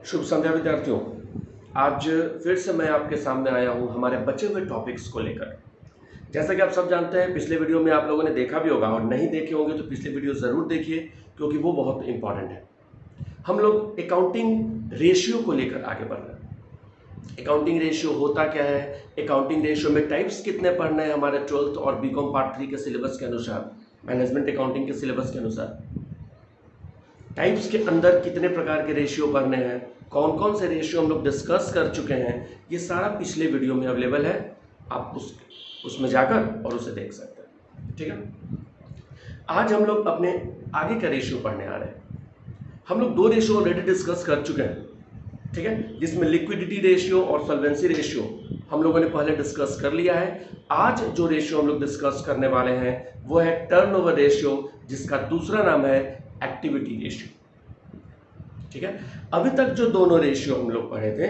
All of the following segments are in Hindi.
शुभ संध्या विद्यार्थियों। आज फिर से मैं आपके सामने आया हूं हमारे बचे हुए टॉपिक्स को लेकर। जैसा कि आप सब जानते हैं, पिछले वीडियो में आप लोगों ने देखा भी होगा और नहीं देखे होंगे तो पिछले वीडियो ज़रूर देखिए, क्योंकि वो बहुत इंपॉर्टेंट है। हम लोग अकाउंटिंग रेशियो को लेकर आगे बढ़ रहे हैं। अकाउंटिंग रेशियो होता क्या है, अकाउंटिंग रेशियो में टाइप्स कितने पढ़ने हैं हमारे 12th और बीकॉम पार्ट 3 के सिलेबस के अनुसार, मैनेजमेंट अकाउंटिंग के सिलेबस के अनुसार टाइप्स के अंदर कितने प्रकार के रेशियो पढ़ने हैं, कौन कौन से रेशियो हम लोग डिस्कस कर चुके हैं, ये सारा पिछले वीडियो में अवेलेबल है। आप उसमें जाकर और उसे देख सकते हैं। ठीक है, आज हम लोग अपने आगे का रेशियो पढ़ने आ रहे हैं। हम लोग 2 रेशियो ऑलरेडी डिस्कस कर चुके हैं, ठीक है, जिसमें लिक्विडिटी रेशियो और सॉल्वेंसी रेशियो हम लोगों ने पहले डिस्कस कर लिया है। आज जो रेशियो हम लोग डिस्कस करने वाले हैं वो है टर्नओवर रेशियो, जिसका दूसरा नाम है एक्टिविटी रेशियो। ठीक है, अभी तक जो दोनों रेशियो हम लोग पढ़े थे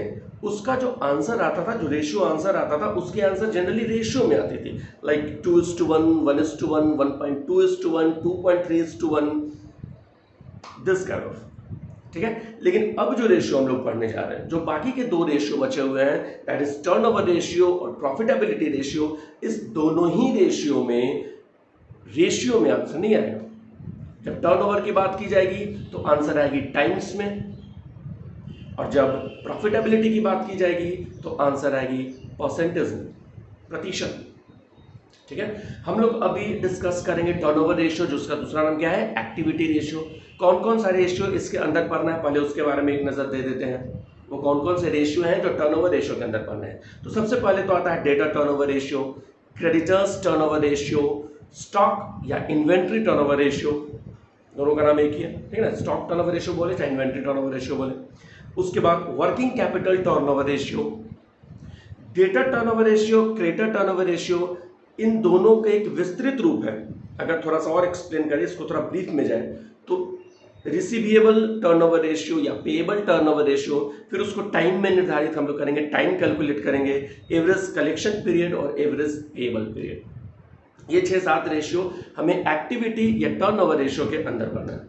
उसका जो आंसर आता था, जो रेशियो आंसर आता था, उसके आंसर जनरली रेशियो में आती थी, लाइक 2:1, 1:1, 1.2:1, 2.3:1, दिस काइंड ऑफ। ठीक है, लेकिन अब जो रेशियो हम लोग पढ़ने जा रहे हैं, जो बाकी के 2 रेशियो बचे हुए हैं, दैट इज टर्नओवर रेशियो और प्रॉफिटेबिलिटी रेशियो, इस दोनों ही रेशियो में आंसर नहीं आएगा। जब टर्नओवर की बात की जाएगी तो आंसर आएगी टाइम्स में, और जब प्रॉफिटेबिलिटी की बात की जाएगी तो आंसर आएगी परसेंटेज में, प्रतिशत। ठीक है, हम लोग अभी डिस्कस करेंगे टर्नओवर रेशियो, जिसका दूसरा नाम क्या है, एक्टिविटी रेशियो। कौन कौन सा रेशियो इसके अंदर पढ़ना है, पहले उसके बारे में एक नजर दे देते हैं। वो कौन कौन से रेशियो हैं जो टर्नओवर रेशियो के अंदर पढ़ना है। तो सबसे पहले तो आता है data turnover ratio, creditors turnover ratio, stock या इन्वेंट्री टर्नओवर रेशियो, दोनों का नाम एक ही है, ठीक है ना, स्टॉक टर्नओवर रेशियो बोले चाहे इन्वेंट्री टर्नओवर रेशियो बोले। उसके बाद working capital turnover ratio, debtor turnover ratio, creditor turnover ratio, इन दोनों का एक विस्तृत रूप है। अगर थोड़ा सा और एक्सप्लेन करें, इसको थोड़ा ब्रीफ में जाए तो रिसीवेबल टर्नओवर रेशियो या पेएबल टर्नओवर रेशियो, फिर उसको टाइम में निर्धारित हम लोग करेंगे, टाइम कैलकुलेट करेंगे, एवरेज कलेक्शन पीरियड और एवरेज पेएबल पीरियड। ये 6-7 रेशियो हमें एक्टिविटी या टर्नओवर रेशियो के अंदर पढ़ना है।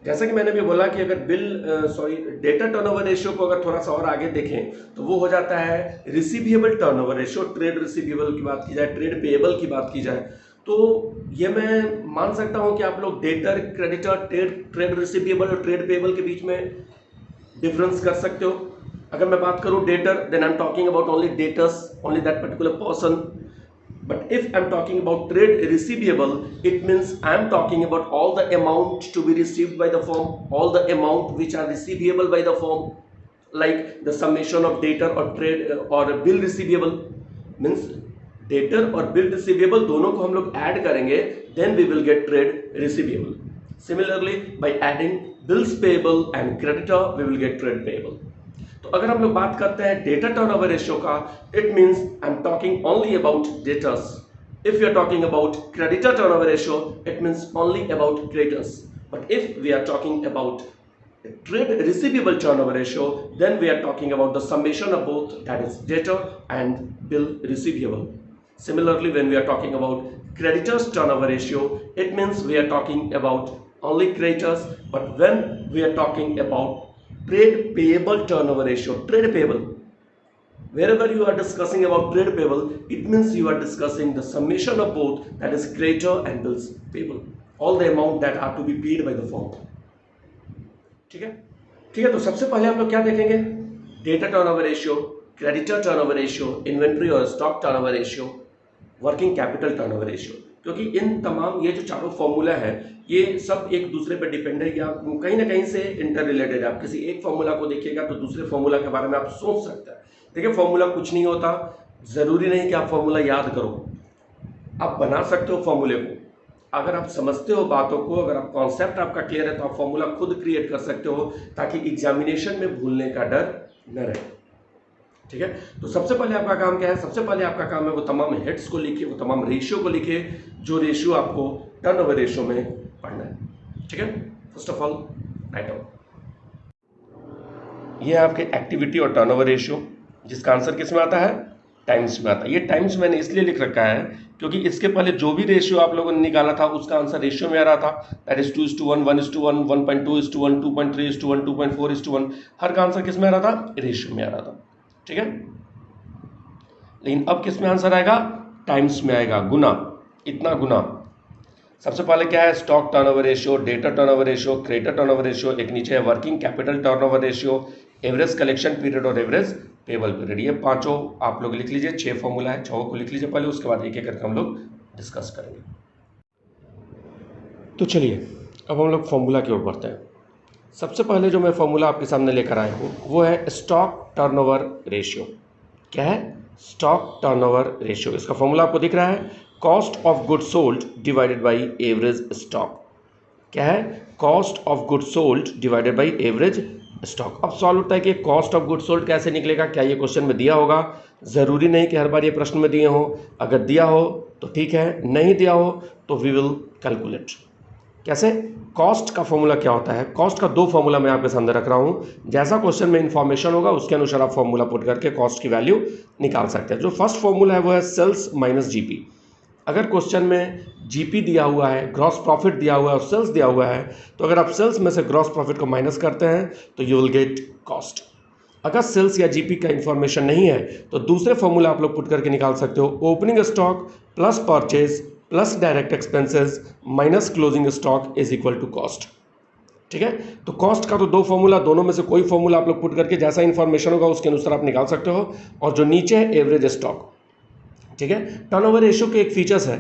जैसा कि मैंने भी बोला कि अगर डेटा टर्नओवर रेशियो को अगर थोड़ा सा और आगे देखें तो वो हो जाता है receivable turnover ratio. Trade receivable की बात की जाए, ट्रेड पेएबल की बात की जाए, तो ये मैं मान सकता हूं कि आप लोग डेटर, क्रेडिटर, ट्रेड रिसीवेबल और ट्रेड पेएबल के बीच में डिफरेंस कर सकते हो। अगर मैं बात करूं debtor, then I am talking about only debtors, only that particular person. But if I'm talking about trade receivable, it means I'm talking about all the amount to be received by the firm, all the amount which are receivable by the firm, like the summation of debtor or trade or bill receivable, means debtor और bill receivable दोनों को हम लोग ऐड करेंगे, then we will get trade receivable. Similarly, by adding bills payable and creditor, we will get trade payable. तो अगर हम लोग बात करते हैं डेटा टर्नओवर रेशियो का, it means I am talking only about debtors. If you are talking about creditor turnover ratio, it means only about creditors. But if we are talking about trade receivable turnover ratio, then we are talking about the summation of both, that is debtor and bill receivable. Similarly, when we are talking about creditors turnover ratio, it means we are talking about only creditors. But when we are talking about trade payable turnover ratio, trade payable, wherever you are discussing about trade payable, it means you are discussing the summation of both, that is creditor and bills payable, all the amount that are to be paid by the firm. ठीक है, ठीक है। तो सबसे पहले हम लोग क्या देखेंगे, debtor turnover ratio, creditor turnover ratio, inventory और stock turnover ratio, working capital turnover ratio. क्योंकि इन तमाम ये जो चारों फॉर्मूला है, ये सब एक दूसरे पर डिपेंड है या कहीं ना कहीं से इंटर रिलेटेड है। आप किसी एक फॉर्मूला को देखिएगा तो दूसरे फॉर्मूला के बारे में आप सोच सकते हैं। देखिए, फॉर्मूला कुछ नहीं होता, जरूरी नहीं कि आप फॉर्मूला याद करो, आप बना सकते हो फॉर्मूले को। अगर आप समझते हो बातों को, अगर आप कॉन्सेप्ट आपका क्लियर है, तो आप फॉर्मूला खुद क्रिएट कर सकते हो, ताकि एग्जामिनेशन में भूलने का डर न रहे। ठीक है, तो सबसे पहले आपका काम क्या है, सबसे पहले आपका काम है वो तमाम हेड्स को लिखिए, वो तमाम रेशियो को लिखिए जो रेशियो आपको टर्नओवर रेशियो में पढ़ना है। ठीक है, first of all write down, ये है आपके एक्टिविटी और टर्नओवर रेशियो, जिसका आंसर किस में आता है, टाइम्स में आता है। ये टाइम्स मैंने इसलिए लिख रखा है क्योंकि इसके पहले जो भी रेशियो आप लोगों ने निकाला था उसका आंसर रेशियो में आ रहा था, दैट इज 2:1, 1:1, 1.2:1, 2.3:1, 2.4:1, हर का आंसर किस में आ रहा था? रेशियो में आ रहा था। ठीक है, लेकिन अब किस में आंसर आएगा? टाइम्स में आएगा, गुना, इतना गुना। सबसे पहले क्या है? Stock turnover ratio, debtor turnover ratio, creditor turnover ratio, एक नीचे है working capital turnover ratio, average collection period और एवरेज पेबल पीरियड। ये पांचों आप लोग लिख लीजिए, 6 फॉर्मूला है, 6 को लिख लीजिए पहले, उसके बाद एक एक करके हम लोग डिस्कस करेंगे। तो चलिए अब हम लोग फॉर्मूला की ओर बढ़ते हैं। सबसे पहले जो मैं फॉर्मूला आपके सामने लेकर आया हूँ वो है स्टॉक टर्नओवर रेशियो। क्या है? Stock turnover ratio. इसका फॉर्मूला आपको दिख रहा है, cost of good sold divided by average stock. क्या है? Cost of good sold divided by average stock. अब सॉल्व होता है कि कॉस्ट ऑफ गुड सोल्ड कैसे निकलेगा? क्या ये क्वेश्चन में दिया होगा? ज़रूरी नहीं कि हर बार ये प्रश्न में दिए हो, अगर दिया हो तो ठीक है, नहीं दिया हो तो वी विल कैलकुलेट। कैसे? कॉस्ट का फॉर्मूला क्या होता है? कॉस्ट का 2 फॉर्मूला मैं आपके सामने रख रहा हूँ, जैसा क्वेश्चन में इन्फॉर्मेशन होगा उसके अनुसार आप फॉर्मूला पुट करके कॉस्ट की वैल्यू निकाल सकते हैं। जो फर्स्ट फॉर्मूला है वो है सेल्स माइनस जीपी। अगर क्वेश्चन में जीपी दिया हुआ है, ग्रॉस प्रॉफिट दिया हुआ है और सेल्स दिया हुआ है, तो अगर आप सेल्स में से ग्रॉस प्रॉफिट को माइनस करते हैं तो यू विल गेट कॉस्ट। अगर सेल्स या जीपी का इंफॉर्मेशन नहीं है तो दूसरे फॉर्मूला आप लोग पुट करके निकाल सकते हो, opening stock plus purchase plus direct expenses minus closing stock is equal to cost. ठीक है, तो कॉस्ट का तो 2 फॉर्मूला, दोनों में से कोई फॉर्मूला आप लोग पुट करके जैसा इंफॉर्मेशन होगा उसके अनुसार आप निकाल सकते हो। और जो नीचे है एवरेज स्टॉक। ठीक है, टर्नओवर रेशियो के एक फीचर्स है,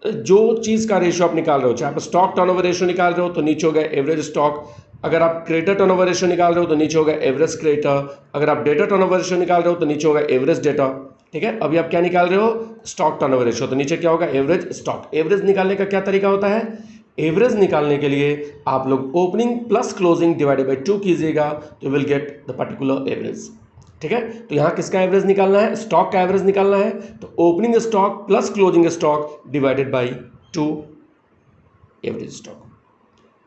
जो चीज़ का रेशियो आप निकाल रहे हो, चाहे आप स्टॉक टर्नओवर रेशियो निकाल रहे हो तो नीचे हो गया एवरेज स्टॉक, अगर आप क्रेडिटर टर्नओवर रेशियो निकाल रहे हो तो नीचे होगा एवरेज क्रेडिटर, अगर आप डेटा टर्नओवर रेशियो निकाल रहे हो तो नीचे होगा एवरेज डेटा। ठीक है, अभी आप क्या निकाल रहे हो? स्टॉक टर्नओवर रेशियो, तो नीचे क्या होगा? Average stock. एवरेज निकालने का क्या तरीका होता है? एवरेज निकालने के लिए आप लोग opening plus closing divided by 2 कीजिएगा तो will get the particular average. ठीक है, तो यहाँ किसका एवरेज निकालना है? स्टॉक का एवरेज निकालना है, तो opening stock plus closing stock divided by 2 average stock.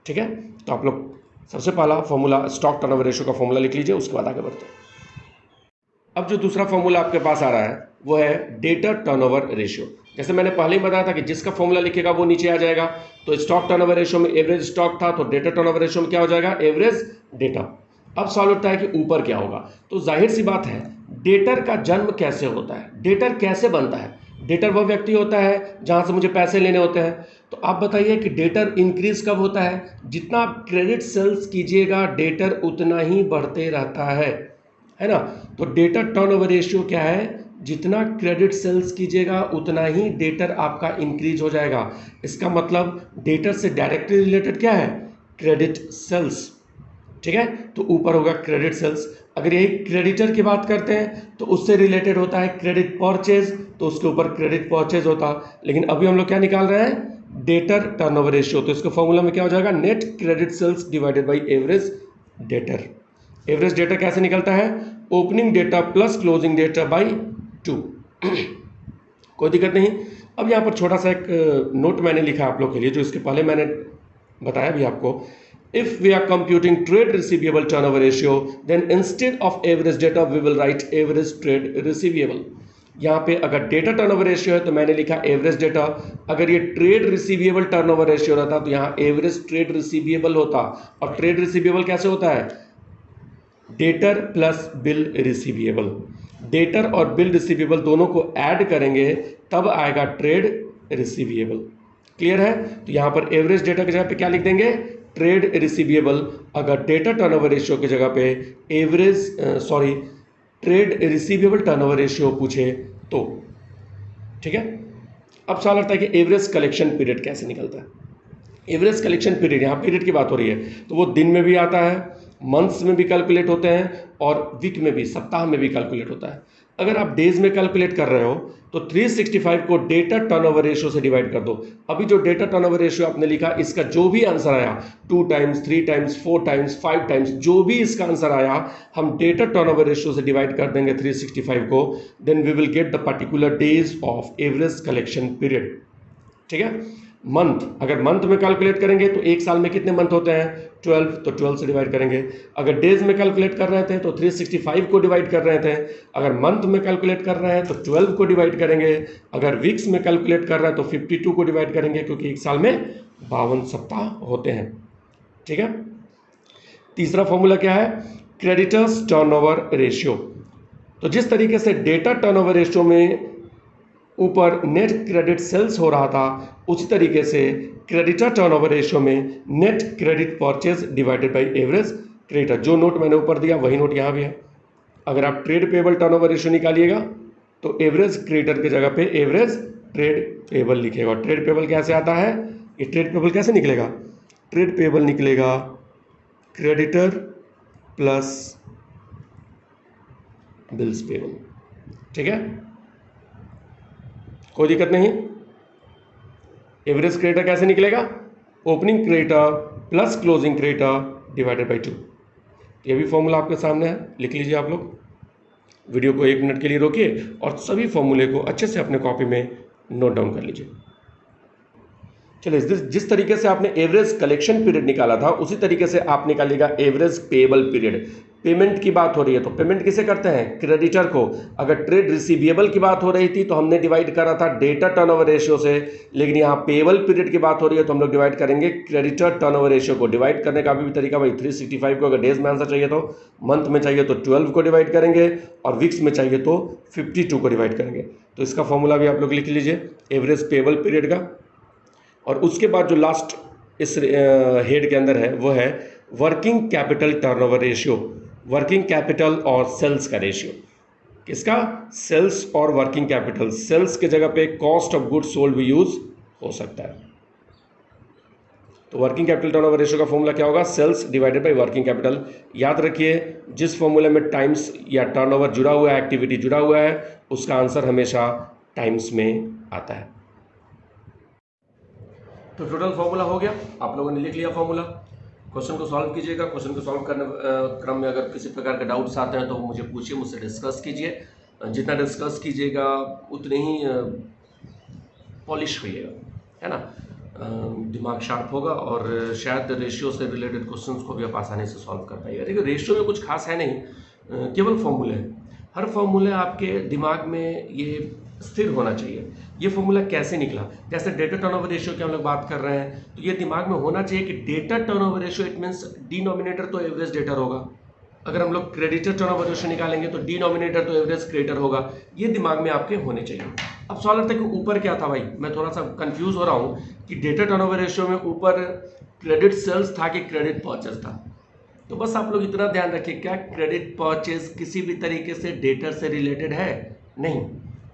ठीक है, तो आप लोग सबसे पहला फॉर्मूला स्टॉक टर्नओवर रेशियो का फॉर्मूला लिख लीजिए, उसके बाद आगे बढ़ते हैं। अब जो दूसरा फॉर्मूला आपके पास आ रहा है वो है डेटर टर्नओवर रेशियो। जैसे मैंने पहले ही बताया था कि जिसका फॉर्मूला लिखेगा वो नीचे आ जाएगा, तो स्टॉक टर्नओवर रेशियो में एवरेज स्टॉक था, तो डेटर टर्नओवर रेशियो में क्या हो जाएगा? Average data. अब सवाल उठता है कि ऊपर क्या होगा, तो जाहिर सी बात है डेटर का जन्म कैसे होता है, डेटर कैसे बनता है? डेटर वह व्यक्ति होता है जहां से मुझे पैसे लेने होते हैं, तो आप बताइए कि डेटर इंक्रीज कब होता है? जितना आप क्रेडिट सेल्स कीजिएगा डेटर उतना ही बढ़ते रहता है ना। तो डेटर टर्नओवर रेशियो क्या है? जितना क्रेडिट सेल्स कीजिएगा उतना ही डेटर आपका इंक्रीज हो जाएगा। इसका मतलब डेटर से डायरेक्टली रिलेटेड क्या है? Credit sales. ठीक है, तो ऊपर होगा क्रेडिट सेल्स। अगर यही क्रेडिटर की बात करते हैं तो उससे रिलेटेड होता है क्रेडिट परचेज, तो उसके ऊपर क्रेडिट परचेज होता। लेकिन अभी हम लोग क्या निकाल रहे हैं? Debtor turnover ratio. तो इसके फॉर्मूला में क्या हो जाएगा? Net credit sales divided by average debtor. Average debtor कैसे निकलता है? Opening debtor plus closing debtor by 2। कोई दिक्कत नहीं। अब यहाँ पर छोटा सा एक नोट मैंने लिखा आप लोग के लिए, जो इसके पहले मैंने बताया भी आपको। If we are computing trade receivable turnover ratio, then instead of average data, we will write average trade receivable. यहाँ पे अगर डेटा टर्नओवर रेशियो है तो मैंने लिखा एवरेज डेटा, अगर ये ट्रेड रिसीवेबल टर्नओवर रेशियो रहता तो यहाँ एवरेज ट्रेड रिसीवेबल होता। और ट्रेड रिसीवेबल कैसे होता है? Debtor plus bill receivable. Debtor और बिल रिसीवेबल दोनों को ऐड करेंगे तब आएगा ट्रेड रिसीवेबल। क्लियर है? तो यहाँ पर एवरेज डेटा की जगह पे क्या लिख देंगे? Trade receivable. अगर डेटा टर्नओवर रेशियो की जगह पे ट्रेड रिसीवेबल टर्नओवर रेशियो पूछे तो। ठीक है, अब सवाल आता है कि एवरेज कलेक्शन पीरियड कैसे निकलता है? एवरेज कलेक्शन पीरियड, यहाँ पीरियड की बात हो रही है, तो वो दिन में भी आता है, मंथ्स में भी कैलकुलेट होते हैं और वीक में भी, सप्ताह में भी कैलकुलेट होता है। अगर आप डेज में कैलकुलेट कर रहे हो तो 365 को डेटा टर्नओवर रेशियो से डिवाइड कर दो। अभी जो डेटा टर्नओवर रेशियो आपने लिखा, इसका जो भी आंसर आया 2 टाइम्स 3 टाइम्स 4 टाइम्स 5 टाइम्स, जो भी इसका आंसर आया हम डेटा टर्नओवर रेशियो से डिवाइड कर देंगे 365 को, then we will get the particular days of average collection period. ठीक है, मंथ, अगर मंथ में कैलकुलेट करेंगे तो एक साल में कितने मंथ होते हैं 12, तो 12 से डिवाइड करेंगे। अगर डेज में कैलकुलेट कर रहे थे तो 365 को डिवाइड कर रहे थे। अगर मंथ में कैलकुलेट कर रहे हैं तो 12 को डिवाइड करेंगे। अगर वीक्स में कैलकुलेट कर रहे हैं तो 52 को डिवाइड करेंगे, क्योंकि एक साल में 52 सप्ताह होते हैं। ठीक है। तीसरा फॉर्मूला क्या है, क्रेडिटर्स टर्नओवर रेशियो। तो जिस तरीके से डेटा टर्नओवर रेशियो में ऊपर नेट क्रेडिट सेल्स हो रहा था, उसी तरीके से क्रेडिटर टर्नओवर रेशियो में net credit purchase divided by average creditor. जो नोट मैंने ऊपर दिया वही नोट यहाँ भी है। अगर आप ट्रेड पेबल टर्नओवर रेशियो निकालिएगा तो एवरेज क्रेडिटर की जगह पे एवरेज ट्रेड पेबल लिखेगा। और ट्रेड पेबल कैसे आता है, ये ट्रेड पेबल कैसे निकलेगा, ट्रेड पेबल निकलेगा क्रेडिटर प्लस बिल्स पेबल। ठीक है, कोई दिक्कत नहीं। एवरेज क्रेडिटर कैसे निकलेगा, opening creditor plus closing creditor divided by 2। ये भी फॉर्मूला आपके सामने है, लिख लीजिए आप लोग। वीडियो को 1 मिनट के लिए रोकिए और सभी फॉर्मूले को अच्छे से अपने कॉपी में नोट डाउन कर लीजिए। चलिए, जिस तरीके से आपने एवरेज कलेक्शन पीरियड निकाला था उसी तरीके से आप निकालिएगा एवरेज पेबल पीरियड। पेमेंट की बात हो रही है तो पेमेंट किसे करते हैं, क्रेडिटर को। अगर ट्रेड रिसीवेबल की बात हो रही थी तो हमने डिवाइड करा था डेटा टर्नओवर रेशियो से, लेकिन यहाँ पेबल पीरियड की बात हो रही है तो हम लोग डिवाइड करेंगे क्रेडिटर टर्नओवर रेशियो को। डिवाइड करने का भी तरीका भाई 365 को अगर डेज में आंसर चाहिए तो, मंथ में चाहिए तो 12 को डिवाइड करेंगे और वीक्स में चाहिए तो 52 को डिवाइड करेंगे। तो इसका फॉर्मूला भी आप लोग लिख लीजिए एवरेज पेबल पीरियड का। और उसके बाद जो लास्ट इस हेड के अंदर है वो है working capital turnover ratio. Working capital और सेल्स का रेशियो, किसका, सेल्स और वर्किंग कैपिटल। सेल्स के जगह पे कॉस्ट ऑफ गुड्स सोल्ड भी यूज हो सकता है। तो वर्किंग कैपिटल टर्नओवर रेशियो का फॉर्मूला क्या होगा, sales divided by working capital. याद रखिए, जिस फॉर्मूले में टाइम्स या टर्नओवर जुड़ा हुआ है, एक्टिविटी जुड़ा हुआ है, उसका आंसर हमेशा टाइम्स में आता है। तो टोटल फॉर्मूला हो गया, आप लोगों ने लिख लिया फॉर्मूला। क्वेश्चन को सॉल्व कीजिएगा। क्वेश्चन को सॉल्व करने क्रम में अगर किसी प्रकार के डाउट्स आते हैं तो मुझे पूछिए, मुझसे डिस्कस कीजिए। जितना डिस्कस कीजिएगा उतने ही पॉलिश होइएगा, है ना, दिमाग शार्प होगा और शायद रेशियो से रिलेटेड क्वेश्चंस को भी आप आसानी से सॉल्व कर पाइएगा। देखिए, रेशियो में कुछ खास है नहीं, केवल फॉर्मूले हैं। हर फॉर्मूले आपके दिमाग में ये स्थिर होना चाहिए। ये फॉर्मूला कैसे निकला, जैसे डेटा टर्नओवर रेशियो की हम लोग बात कर रहे हैं तो ये दिमाग में होना चाहिए कि data turnover ratio it means denominator तो एवरेज डेटर होगा। अगर हम लोग क्रेडिटर टर्नओवर रेशियो निकालेंगे तो डिनोमिनेटर तो एवरेज क्रेडिटर होगा। ये दिमाग में आपके होने चाहिए। अब सवाल आता है कि ऊपर क्या था भाई, मैं थोड़ा सा कंफ्यूज हो रहा हूँ कि डेटा टर्नओवर रेशियो में ऊपर क्रेडिट सेल्स था कि क्रेडिट परचेज था। तो बस आप लोग इतना ध्यान रखिए, क्या क्रेडिट परचेज किसी भी तरीके से डेटर से रिलेटेड है, नहीं।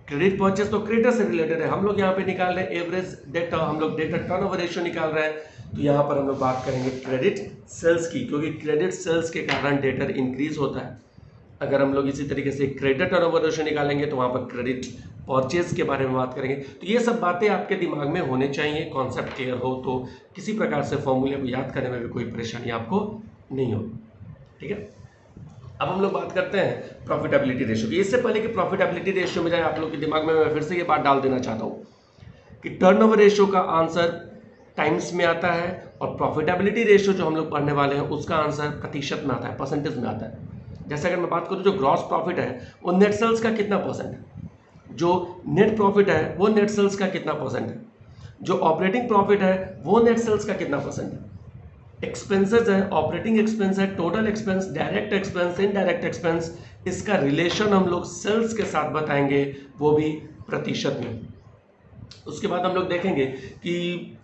क्रेडिट परचेज तो क्रेडिटर से रिलेटेड है। हम लोग यहाँ पे निकाल रहे हैं एवरेज डेटा, हम लोग डेटा टर्नओवर रेशियो निकाल रहे हैं, तो यहाँ पर हम लोग बात करेंगे क्रेडिट सेल्स की, क्योंकि क्रेडिट सेल्स के कारण डेटर इंक्रीज होता है। अगर हम लोग इसी तरीके से क्रेडिट टर्नओवर रेशियो निकालेंगे तो वहाँ पर क्रेडिट परचेज के बारे में बात करेंगे। तो ये सब बातें आपके दिमाग में होने चाहिए, कॉन्सेप्ट क्लियर हो तो किसी प्रकार से फॉर्मूले को याद करने में भी कोई परेशानी आपको नहीं हो। ठीक है, अब हम लोग बात करते हैं प्रॉफिटेबिलिटी रेशियो की। इससे पहले कि प्रॉफिटेबिलिटी रेशियो में जाए, आप लोग के दिमाग में मैं फिर से ये बात डाल देना चाहता हूँ कि टर्नओवर रेशियो का आंसर टाइम्स में आता है और प्रॉफिटेबिलिटी रेशियो जो हम लोग पढ़ने वाले हैं उसका आंसर प्रतिशत में आता है, परसेंटेज में आता है। जैसे अगर मैं बात करूँ जो ग्रॉस प्रॉफिट है वो नेट सेल्स का कितना परसेंट है, जो नेट प्रॉफिट है वो नेट सेल्स का कितना परसेंट है, जो ऑपरेटिंग प्रॉफिट है वो नेट सेल्स का कितना परसेंट है, एक्सपेंसेस है, ऑपरेटिंग एक्सपेंस है, total expense, direct expense, indirect expense, इसका रिलेशन हम लोग सेल्स के साथ बताएंगे, वो भी प्रतिशत में। उसके बाद हम लोग देखेंगे कि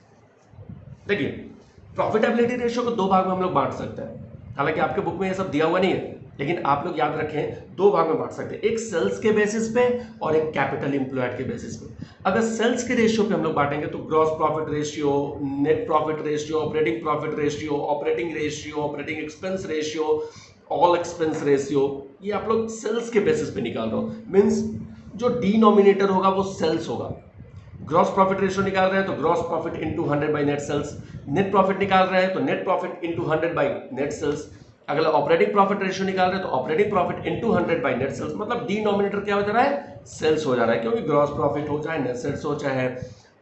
देखिए प्रॉफिटेबिलिटी रेशियो को 2 भाग में हम लोग बांट सकते हैं। हालांकि आपके बुक में ये सब दिया हुआ नहीं है, लेकिन आप लोग याद रखें 2 भाग में बांट सकते हैं, एक सेल्स के बेसिस पे और एक कैपिटल एम्प्लॉयड के बेसिस पे। अगर सेल्स के रेशियो पे हम लोग बांटेंगे तो gross profit ratio, net profit ratio, operating profit ratio, operating ratio, operating expense ratio, all expense ratio, ये आप लोग सेल्स के बेसिस पे निकाल रहे हो। मीन्स जो डिनोमिनेटर होगा वो सेल्स होगा। ग्रॉस प्रॉफिट रेशियो निकाल रहे हैं तो gross profit into 100 by net sales, net profit निकाल रहे हैं तो net profit into 100 by net sales. अगर ऑपरेटिंग प्रॉफिट रेशियो निकाल रहे हैं तो operating profit into 100 by net sales. मतलब डिनोमिनेटर क्या हो जा रहा है, सेल्स हो जा रहा है, क्योंकि ग्रॉस प्रॉफिट हो चाहे नेट सेल्स हो चाहे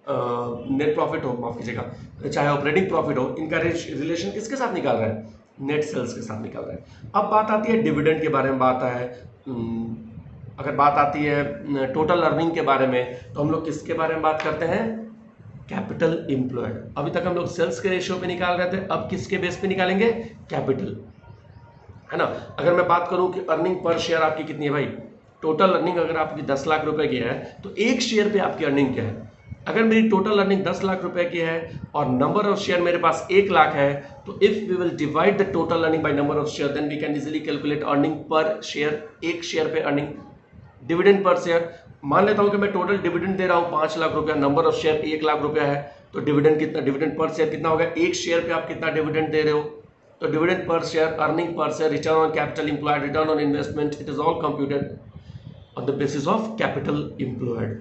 नेट प्रॉफिट हो, माफ कीजिएगा, चाहे ऑपरेटिंग प्रॉफिट हो, इनका रिलेशन किसके साथ निकाल रहा है? नेट सेल्स के साथ निकाल रहा है। अब बात आती है डिविडेंड के बारे में, बात है अगर बात आती है टोटल अर्निंग के बारे में, तो हम लोग किसके बारे में बात करते हैं? Capital employed. अभी तक हम लोग सेल्स के रेशियो पे निकाल रहे थे, अब किसके बेस पे निकालेंगे? कैपिटल, है ना। अगर मैं बात करूं कि अर्निंग पर शेयर आपकी कितनी है भाई, टोटल अर्निंग अगर आपकी 10 लाख रुपए की है तो एक शेयर पे आपकी अर्निंग क्या है? अगर मेरी टोटल अर्निंग 10 लाख रुपए की है और नंबर ऑफ शेयर मेरे पास 1 लाख है, तो if we will divide the total earning by number of share, then we can easily calculate earning per share, एक शेयर पे अर्निंग। डिविडेंड पर शेयर, मान लेता हूं कि मैं टोटल डिविडेंड दे रहा हूं 5 लाख रुपया, नंबर ऑफ शेयर 1 लाख रुपया है, तो डिविडेंड कितना, डिविडेंड पर शेयर कितना होगा? एक शेयर पे आप कितना डिविडेंड दे रहे हो? तो dividend per share, earning per share, return on capital employed, return on investment, it is all computed on the basis of capital employed.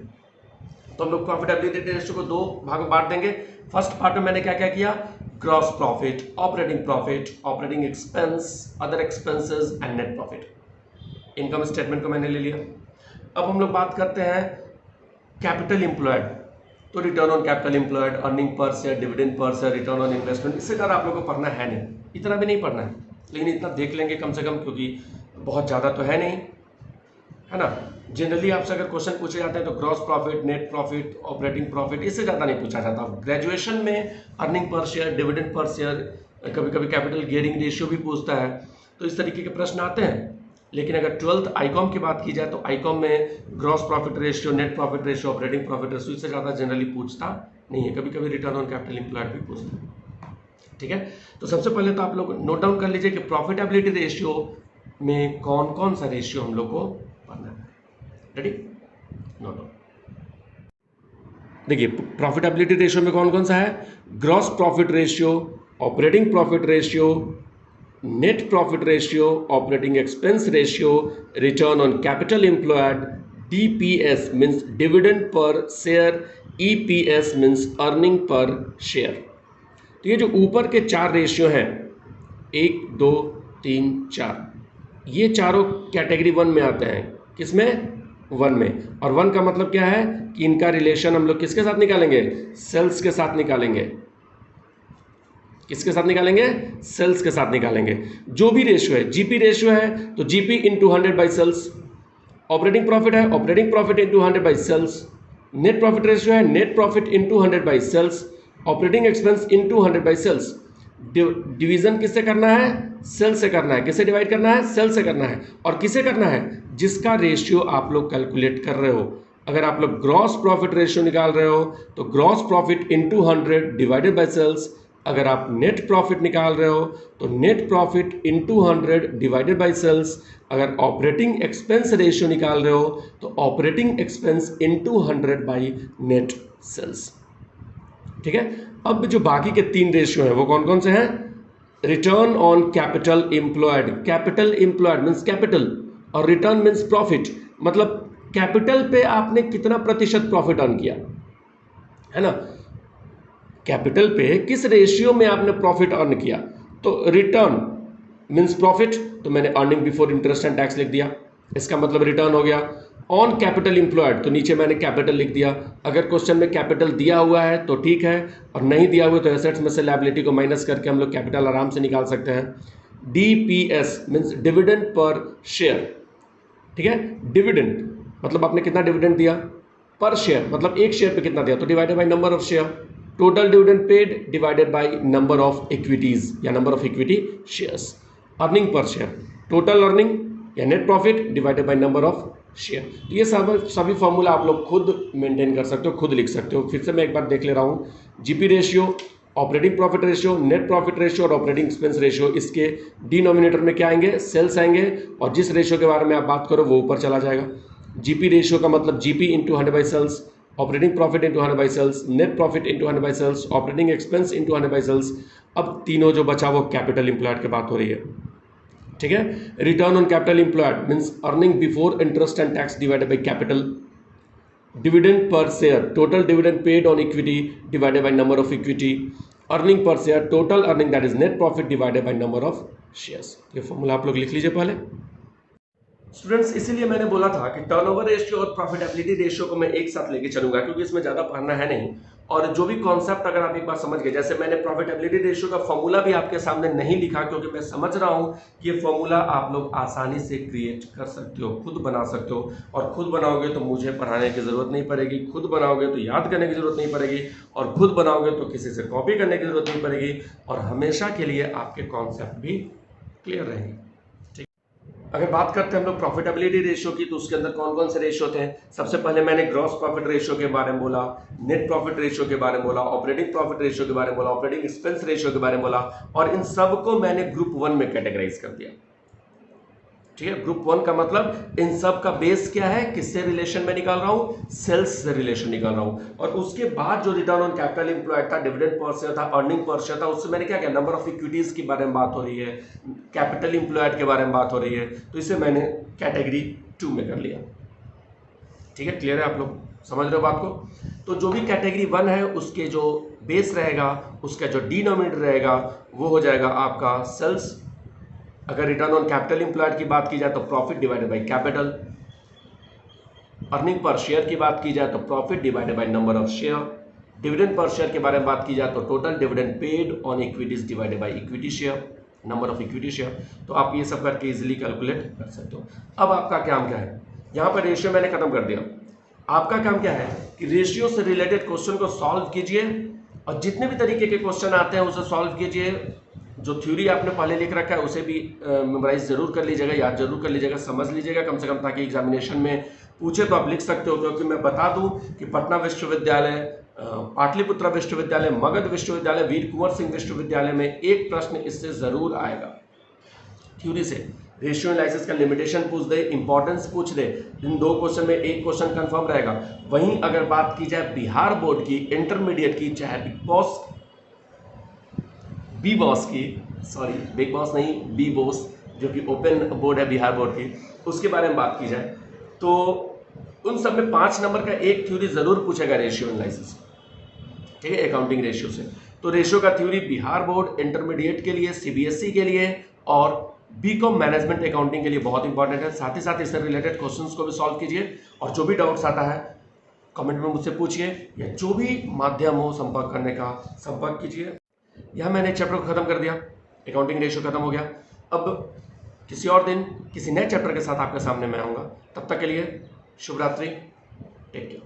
तो हम लोग प्रॉफिटेबिलिटी रेशियो को दो भाग में बांट देंगे। फर्स्ट पार्ट में मैंने क्या क्या किया? Gross profit, operating expense, other expenses and net profit. Income statement को मैंने ले लिया। अब हम लोग बात करते हैं कैपिटल एम्प्लॉयड, तो return on capital employed, earning per share, dividend per share, return on investment. इससे ज़्यादा आप लोगों को पढ़ना है नहीं, इतना भी नहीं पढ़ना है, लेकिन इतना देख लेंगे कम से कम, क्योंकि बहुत ज़्यादा तो है नहीं, है ना। जनरली आपसे अगर क्वेश्चन पूछे जाते हैं तो gross profit, net profit, operating profit, इससे ज़्यादा नहीं पूछा जाता। ग्रेजुएशन में earning per share, dividend per share, कभी कभी कैपिटल गियरिंग रेशियो भी पूछता है, तो इस तरीके के प्रश्न आते हैं। लेकिन अगर 12th आईकॉम की बात की जाए तो आईकॉम में gross profit ratio, net profit ratio, operating profit ratio, इससे ज़्यादा जनरली पूछता नहीं है। कभी कभी रिटर्न ऑन कैपिटल एम्प्लॉयड भी पूछता है, ठीक है। तो सबसे पहले तो आप लोग नोट डाउन कर लीजिए कि प्रॉफिटेबिलिटी रेशियो में कौन कौन सा रेशियो हम लोग को पढ़ना है। रेडी? Note down. देखिए, प्रॉफिटेबिलिटी रेशियो में कौन कौन सा है? Gross profit ratio, operating profit ratio, net profit ratio, operating expense ratio, return on capital employed, DPS means dividend per share, EPS means earning per share. तो ये जो ऊपर के 4 रेशियो हैं, 1 2 3 4, ये चारों कैटेगरी 1 में आते हैं। किसमें? 1 में। और 1 का मतलब क्या है कि इनका रिलेशन हम लोग किसके साथ निकालेंगे? सेल्स के साथ निकालेंगे। किसके साथ निकालेंगे? सेल्स के साथ निकालेंगे। जो भी रेशियो है, जीपी रेशियो है तो GP into 100 by sales, operating profit है, operating profit into 100 by sales, net profit ratio है, net profit into 100 by sales, operating expense into 100 by sales. Division किससे करना है? सेल से करना है। किससे डिवाइड करना है? सेल से करना है। और किसे करना है? जिसका रेशियो आप लोग कैलकुलेट कर रहे हो। अगर आप लोग ग्रॉस प्रॉफिट रेशियो निकाल रहे हो तो gross profit into 100 divided by sales. अगर आप नेट प्रॉफिट निकाल रहे हो तो net profit into 100 divided by sales. अगर ऑपरेटिंग एक्सपेंस रेशियो निकाल रहे हो तो operating expense into 100 by net sales, ठीक है। अब जो बाकी के 3 रेशियो हैं वो कौन कौन से हैं? Return on capital employed, capital employed means capital, और रिटर्न मीन्स प्रॉफिट, मतलब कैपिटल पे आपने कितना प्रतिशत प्रॉफिट अर्न किया, है ना। कैपिटल पे किस रेशियो में आपने प्रॉफिट अर्न किया। तो रिटर्न मीन्स प्रॉफिट, तो मैंने earning before interest and tax लिख दिया, इसका मतलब रिटर्न हो गया। ऑन कैपिटल एम्प्लॉयड, तो नीचे मैंने कैपिटल लिख दिया। अगर क्वेश्चन में कैपिटल दिया हुआ है तो ठीक है, और नहीं दिया हुआ तो एसेट्स में से लायबिलिटी को माइनस करके हम लोग कैपिटल आराम से निकाल सकते हैं। DPS means dividend per share, ठीक है। डिविडेंड मतलब आपने कितना डिविडेंड दिया, पर शेयर मतलब एक शेयर पे कितना दिया, तो divided by number of share. Total dividend paid divided by number of equities या number of equity shares. Earning per share, total earning या net profit divided by number of share. तो ये सभी फॉर्मूला आप लोग खुद मेंटेन कर सकते हो, खुद लिख सकते हो। फिर से मैं एक बार देख ले रहा हूँ। GP ratio, operating profit ratio, net profit ratio और ऑपरेटिंग एक्सपेंस रेशियो, इसके डिनोमिनेटर में क्या आएंगे? सेल्स आएंगे, और जिस रेशियो के बारे में आप बात करो वो ऊपर चला जाएगा। जीपी रेशियो का मतलब GP into 100 by sales, operating profit into 100 by sales, net profit into 100 by sales, operating expense into 100 by sales. अब तीनों जो बचा वो कैपिटल एम्प्लॉयड की बात हो रही है, ठीक है। Return on capital employed means earning before interest and tax divided by capital. Dividend per share, total dividend paid on equity divided by number of equity. Earning per share, total earning that is net profit divided by number of shares. ये फॉर्मूला आप लोग लिख लीजिए पहले। स्टूडेंट्स, इसीलिए मैंने बोला था कि टर्नओवर रेशियो और प्रॉफिटेबिलिटी रेशियो को मैं एक साथ लेके चलूंगा, क्योंकि इसमें ज़्यादा पढ़ना है नहीं, और जो भी कॉन्सेप्ट अगर आप एक बार समझ गए, जैसे मैंने प्रॉफिटेबिलिटी रेशियो का फॉर्मूला भी आपके सामने नहीं लिखा क्योंकि मैं समझ रहा हूं कि ये फॉर्मूला आप लोग आसानी से क्रिएट कर सकते हो, खुद बना सकते हो, और खुद बनाओगे तो मुझे पढ़ाने की जरूरत नहीं पड़ेगी, खुद बनाओगे तो याद करने की जरूरत नहीं पड़ेगी, और खुद बनाओगे तो किसी से कॉपी करने की जरूरत नहीं पड़ेगी, और हमेशा के लिए आपके कॉन्सेप्ट भी क्लियर रहेंगे। अगर बात करते हैं हम लोग प्रॉफिटेबिलिटी रेशियो की, तो उसके अंदर कौन कौन से रेशियो थे? सबसे पहले मैंने ग्रॉस प्रॉफिट रेशियो के बारे में बोला, नेट प्रॉफिट रेशियो के बारे में बोला, ऑपरेटिंग प्रॉफिट रेशियो के बारे में बोला, ऑपरेटिंग एक्सपेंस रेशियो के बारे में बोला, और इन सबको मैंने ग्रुप 1 में कैटेगराइज कर दिया। ठीक है, ग्रुप 1 का मतलब इन सब का बेस क्या है, किससे रिलेशन में निकाल रहा हूं, सेल्स से रिलेशन निकाल रहा हूं, और उसके बाद जो रिटर्न ऑन कैपिटल एम्प्लॉयड था, डिविडेंड पर शेयर था, अर्निंग पर शेयर था, उससे मैंने क्या किया, नंबर ऑफ इक्विटीज के बारे में बात हो रही है, कैपिटल एम्प्लॉयड के बारे में बात हो रही है, तो इसे मैंने कैटेगरी 2 में कर लिया। ठीक है, क्लियर है, आप लोग समझ रहे हो बात को? तो जो भी कैटेगरी 1 है उसके जो बेस रहेगा, उसका जो डिनोमिनेटर रहेगा वो हो जाएगा आपका सेल्स। अगर रिटर्न ऑन कैपिटल एम्प्लॉयड की बात की जाए तो profit divided by capital, earning per share की बात की जाए तो profit divided by number of share, dividend per share के बारे में बात की जाए तो total dividend paid on equities divided by equity share, number of equity share. तो आप ये सब करके इजीली कैलकुलेट कर सकते हो। अब आपका काम क्या है, यहाँ पर रेशियो मैंने खत्म कर दिया। आपका काम क्या है कि रेशियो से रिलेटेड क्वेश्चन को सॉल्व कीजिए, और जितने भी तरीके के क्वेश्चन आते हैं उसे सॉल्व कीजिए। जो थ्योरी आपने पहले लिख रखा है उसे भी मेमोराइज जरूर कर लीजिएगा, याद जरूर कर लीजिएगा, समझ लीजिएगा कम से कम, ताकि एग्जामिनेशन में पूछे तो आप लिख सकते हो। क्योंकि मैं बता दूं कि पटना विश्वविद्यालय, पाटलिपुत्र विश्वविद्यालय, मगध विश्वविद्यालय, वीर कुंवर सिंह विश्वविद्यालय में एक प्रश्न इससे जरूर आएगा थ्योरी से। रेशियो एनालिसिस का लिमिटेशन पूछ दे, इंपॉर्टेंस पूछ दे, इन 2 क्वेश्चन में एक क्वेश्चन कंफर्म रहेगा। वहीं अगर बात की जाए बिहार बोर्ड की इंटरमीडिएट की, चाहे बिग बॉस नहीं, बी बॉस जो कि ओपन बोर्ड है बिहार बोर्ड की, उसके बारे में बात की जाए तो उन सब में 5 नंबर का एक थ्योरी जरूर पूछेगा रेशियो एनालिसिस। ठीक है, अकाउंटिंग रेशियो से। तो रेशियो का थ्योरी बिहार बोर्ड इंटरमीडिएट के लिए, सीबीएसई के लिए और बीकॉम मैनेजमेंट अकाउंटिंग के लिए बहुत इंपॉर्टेंट है। साथ ही साथ इससे रिलेटेड क्वेश्चंस को भी सॉल्व कीजिए, और जो भी डाउट्स आता है कमेंट में मुझसे पूछिए, या जो भी माध्यम हो संपर्क करने का, संपर्क कीजिए। यह मैंने चैप्टर को खत्म कर दिया, अकाउंटिंग रेशियो खत्म हो गया। अब किसी और दिन किसी नए चैप्टर के साथ आपके सामने मैं आऊँगा। तब तक के लिए शुभ रात्रि, टेक केयर।